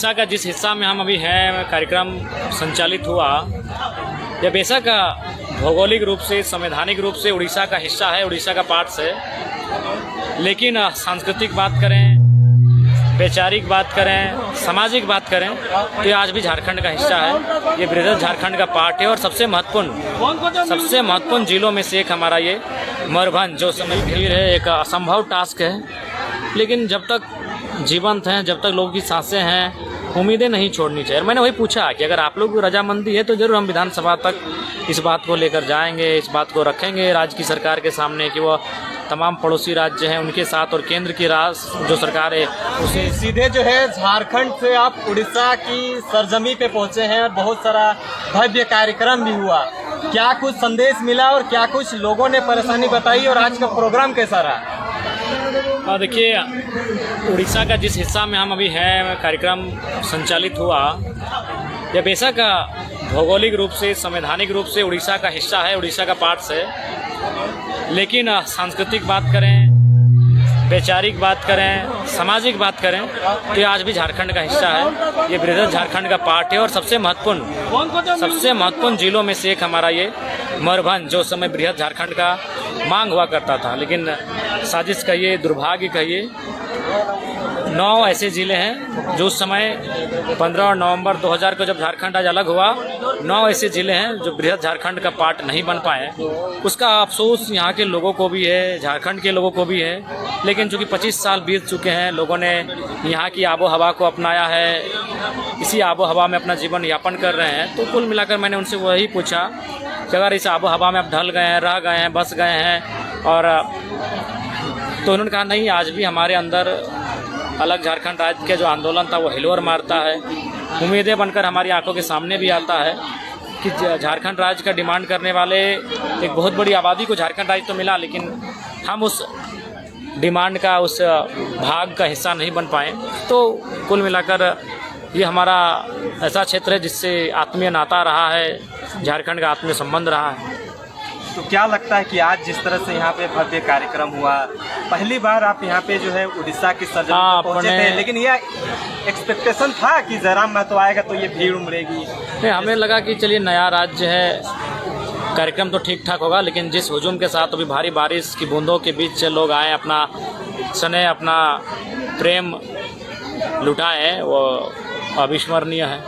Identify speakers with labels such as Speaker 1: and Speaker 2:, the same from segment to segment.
Speaker 1: उड़ीसा का जिस हिस्सा में हम अभी हैं कार्यक्रम संचालित हुआ, यह बेशक भौगोलिक रूप से संवैधानिक रूप से उड़ीसा का हिस्सा है, उड़ीसा का पार्ट है, लेकिन सांस्कृतिक बात करें, वैचारिक बात करें, सामाजिक बात करें तो ये आज भी झारखंड का हिस्सा है। ये बृहद झारखंड का पार्ट है और सबसे महत्वपूर्ण जिलों में से एक हमारा ये मयूरभंज जो समय भीड़ है, एक असंभव टास्क है, लेकिन जब तक जीवंत हैं, जब तक लोगों की सांसें हैं, उम्मीदें नहीं छोड़नी चाहिए। और मैंने वही पूछा कि अगर आप लोग की रजामंदी है तो ज़रूर हम विधानसभा तक इस बात को लेकर जाएंगे, इस बात को रखेंगे राज्य की सरकार के सामने कि वह तमाम पड़ोसी राज्य हैं उनके साथ और केंद्र की जो सरकार है उसे
Speaker 2: सीधे जो है झारखंड से आप उड़ीसा की सरजमी पे पहुंचे हैं और बहुत सारा भव्य कार्यक्रम भी हुआ। क्या कुछ संदेश मिला और क्या कुछ लोगों ने परेशानी बताई और आज का प्रोग्राम कैसा रहा?
Speaker 1: देखिए, उड़ीसा का जिस हिस्सा में हम अभी हैं कार्यक्रम संचालित हुआ, यह बेशक भौगोलिक रूप से संवैधानिक रूप से उड़ीसा का हिस्सा है, उड़ीसा का पार्ट है, लेकिन सांस्कृतिक बात करें, वैचारिक बात करें, सामाजिक बात करें तो ये आज भी झारखंड का हिस्सा है। ये बृहद झारखंड का पार्ट है और सबसे महत्वपूर्ण जिलों में से एक हमारा ये मयूरभंज जो समय बृहद झारखंड का मांग हुआ करता था, लेकिन साजिश कहिए, दुर्भाग्य कहिए, 9 ऐसे ज़िले हैं जो उस समय 15 नवंबर 2000 को जब झारखंड आज अलग हुआ, 9 ऐसे ज़िले हैं जो बृहद झारखंड का पार्ट नहीं बन पाए। उसका अफसोस यहाँ के लोगों को भी है, झारखंड के लोगों को भी है, लेकिन चूँकि 25 साल बीत चुके हैं, लोगों ने यहाँ की आबो हवा को अपनाया है, इसी आबो हवा में अपना जीवन यापन कर रहे हैं। तो कुल मिलाकर मैंने उनसे वही पूछा कि अगर इस आबो हवा में आप ढल गए हैं, रह गए हैं, बस गए हैं, और तो उन्होंने कहा नहीं, आज भी हमारे अंदर अलग झारखंड राज्य का जो आंदोलन था वो हिलोर मारता है, उम्मीदें बनकर हमारी आंखों के सामने भी आता है कि झारखंड राज्य का डिमांड करने वाले एक बहुत बड़ी आबादी को झारखंड राज्य तो मिला, लेकिन हम उस डिमांड का, उस भाग का हिस्सा नहीं बन पाए। तो कुल मिलाकर ये हमारा ऐसा क्षेत्र है जिससे आत्मीय नाता रहा है, झारखंड का आत्मीय संबंध रहा है।
Speaker 2: तो क्या लगता है कि आज जिस तरह से यहाँ पे भव्य कार्यक्रम हुआ, पहली बार आप यहाँ पे जो है उड़ीसा की सरजमी पे पहुँचे थे, लेकिन यह एक्सपेक्टेशन था कि जयराम महतो आएगा तो ये भीड़ उमड़ेगी?
Speaker 1: नहीं, हमें लगा कि चलिए नया राज्य है, कार्यक्रम तो ठीक ठाक होगा, लेकिन जिस हुजूम के साथ अभी भारी बारिश की बूंदों के बीच से लोग आए, अपना स्नेह, अपना प्रेम लुटाए, वो अविस्मरणीय है।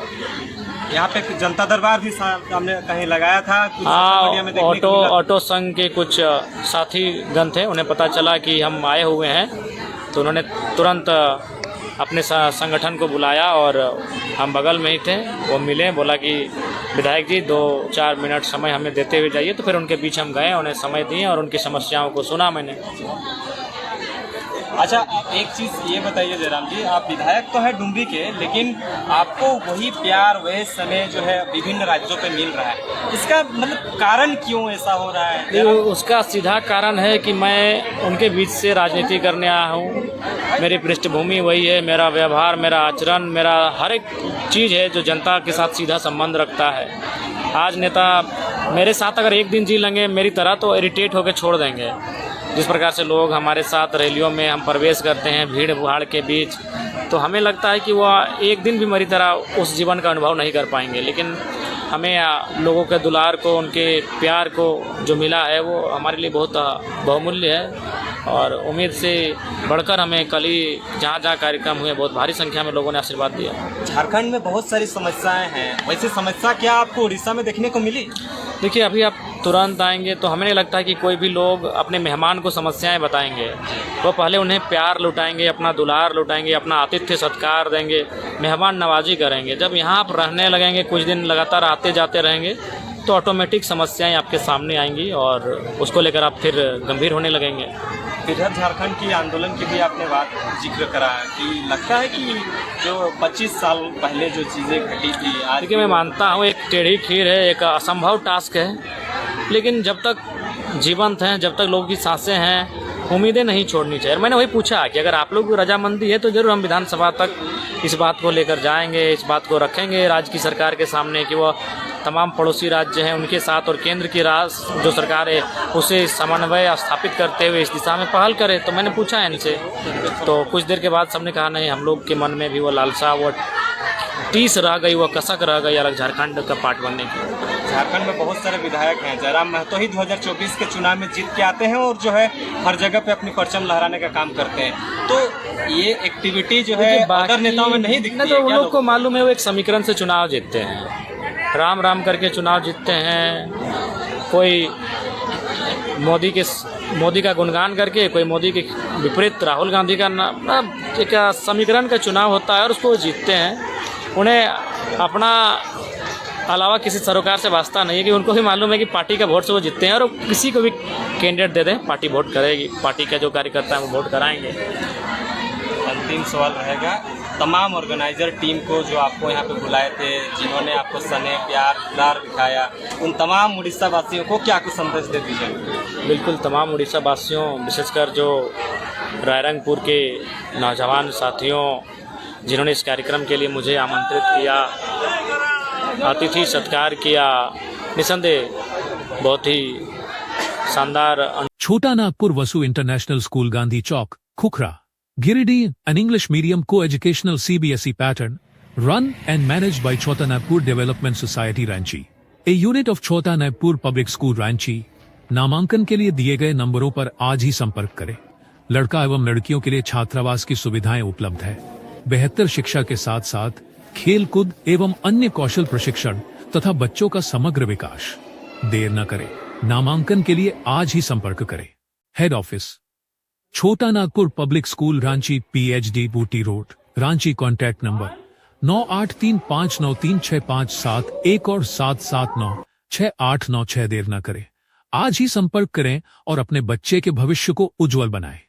Speaker 2: यहाँ पे जनता दरबार भी हमने कहीं लगाया था।
Speaker 1: हाँ, ऑटो संघ के कुछ साथीगण थे, उन्हें पता चला कि हम आए हुए हैं तो उन्होंने तुरंत अपने संगठन को बुलाया और हम बगल में ही थे, वो मिले, बोला कि विधायक जी 2-4 मिनट समय हमें देते हुए जाइए। तो फिर उनके बीच हम गए, उन्हें समय दिए और उनकी समस्याओं को सुना मैंने।
Speaker 2: अच्छा, एक चीज़ ये बताइए जयराम जी, आप विधायक तो है डुमरी के, लेकिन आपको वही प्यार, वही समय जो है विभिन्न राज्यों पे मिल रहा है, इसका मतलब कारण क्यों ऐसा हो रहा है?
Speaker 1: उसका सीधा कारण है कि मैं उनके बीच से राजनीति करने आया हूँ, मेरी पृष्ठभूमि वही है, मेरा व्यवहार, मेरा आचरण, मेरा हर एक चीज़ है जो जनता के साथ सीधा संबंध रखता है। आज नेता मेरे साथ अगर एक दिन जी लेंगे मेरी तरह तो इरिटेट होकर छोड़ देंगे। जिस प्रकार से लोग हमारे साथ रैलियों में हम प्रवेश करते हैं भीड़ भाड़ के बीच, तो हमें लगता है कि वह एक दिन भी मेरी तरह उस जीवन का अनुभव नहीं कर पाएंगे, लेकिन हमें लोगों के दुलार को, उनके प्यार को जो मिला है वो हमारे लिए बहुत बहुमूल्य है। और उम्मीद से बढ़कर हमें कल ही जहाँ जहाँ कार्यक्रम हुए बहुत भारी संख्या में लोगों ने आशीर्वाद दिया।
Speaker 2: झारखंड में बहुत सारी समस्याएं हैं, वैसी समस्या क्या आपको उड़ीसा में देखने को मिली?
Speaker 1: देखिए, अभी आप तुरंत आएंगे तो हमें नहीं लगता है कि कोई भी लोग अपने मेहमान को समस्याएं बताएंगे। वो पहले उन्हें प्यार लुटाएंगे, अपना दुलार लुटाएंगे, अपना आतिथ्य सत्कार देंगे, मेहमान नवाजी करेंगे। जब यहाँ आप रहने लगेंगे, कुछ दिन लगातार आते जाते रहेंगे, तो ऑटोमेटिक समस्याएं आपके सामने आएंगी और उसको लेकर आप फिर गंभीर होने लगेंगे।
Speaker 2: इधर झारखंड की आंदोलन की भी आपने बात जिक्र करा कि लगता है कि जो 25 साल पहले जो चीज़ें घटी थी, आज
Speaker 1: देखिए मैं मानता हूँ एक टेढ़ी खीर है, एक असंभव टास्क है, लेकिन जब तक जीवंत हैं, जब तक लोगों की सांसें हैं, उम्मीदें नहीं छोड़नी चाहिए। और मैंने वही पूछा कि अगर आप लोग की रजामंदी है तो ज़रूर हम विधानसभा तक इस बात को लेकर जाएंगे, इस बात को रखेंगे राज्य की सरकार के सामने कि वह तमाम पड़ोसी राज्य हैं उनके साथ और केंद्र की जो सरकार है उसे समन्वय स्थापित करते हुए इस दिशा में पहल करे। तो मैंने पूछा इनसे, तो कुछ देर के बाद सबने कहा नहीं, हम लोग के मन में भी वो लालसा, वो टीस रह गई, वह कसक रह गई अलग झारखंड का पार्ट बनने की।
Speaker 2: झारखंड में बहुत सारे विधायक हैं, जयराम महतो ही 2024 के चुनाव में जीत के आते हैं और जो है हर जगह पे अपनी परचम लहराने का काम करते हैं। तो ये एक्टिविटी जो है अदर नेताओं में नहीं दिखती है।
Speaker 1: तो उन लोग को मालूम है वो एक समीकरण से चुनाव जीतते हैं, राम राम करके चुनाव जीतते हैं। कोई मोदी का गुणगान करके, कोई मोदी के विपरीत राहुल गांधी का एक समीकरण का चुनाव होता है और उसको वो जीतते हैं। उन्हें अपना अलावा किसी सरोकार से वास्ता नहीं है कि उनको भी मालूम है कि पार्टी का वोट से वो जीतते हैं और किसी को भी कैंडिडेट दे दें पार्टी वोट करेगी, पार्टी का जो कार्यकर्ता है वो वोट कराएंगे।
Speaker 2: अंतिम सवाल रहेगा, तमाम ऑर्गेनाइजर टीम को जो आपको यहाँ पे बुलाए थे, जिन्होंने आपको स्नेह प्यार दुलार दिखाया, उन तमाम उड़ीसा वासियों को क्या कुछ संदेश दे दीजिए?
Speaker 1: बिल्कुल, तमाम उड़ीसा वासियों, विशेषकर जो रायरंगपुर के नौजवान साथियों जिन्होंने इस कार्यक्रम के लिए मुझे आमंत्रित किया, अतिथि सत्कार किया, निसंदेह बहुत ही शानदार।
Speaker 3: Chota Nagpur Vasu international school, Gandhi Chowk, Khukhra, Giridih, an English medium co-educational CBSE pattern, run and managed by Chota Nagpur Development Society Ranchi, a unit of Chota Nagpur Public School Ranchi। नामांकन के लिए दिए गए नंबरों पर आज ही संपर्क करें। लड़का एवं लड़कियों के लिए छात्रावास की सुविधाएं उपलब्ध है। बेहतर शिक्षा के साथ साथ खेल कूद एवं अन्य कौशल प्रशिक्षण तथा बच्चों का समग्र विकास। देर न करें, नामांकन के लिए आज ही संपर्क करें। हेड ऑफिस, छोटा Nagpur public school Ranchi, PhD बूटी रोड, रांची। कॉन्टैक्ट नंबर 9835936571 और 7796896896। देर न करें, आज ही संपर्क करें और अपने बच्चे के भविष्य को उज्जवल बनाएं।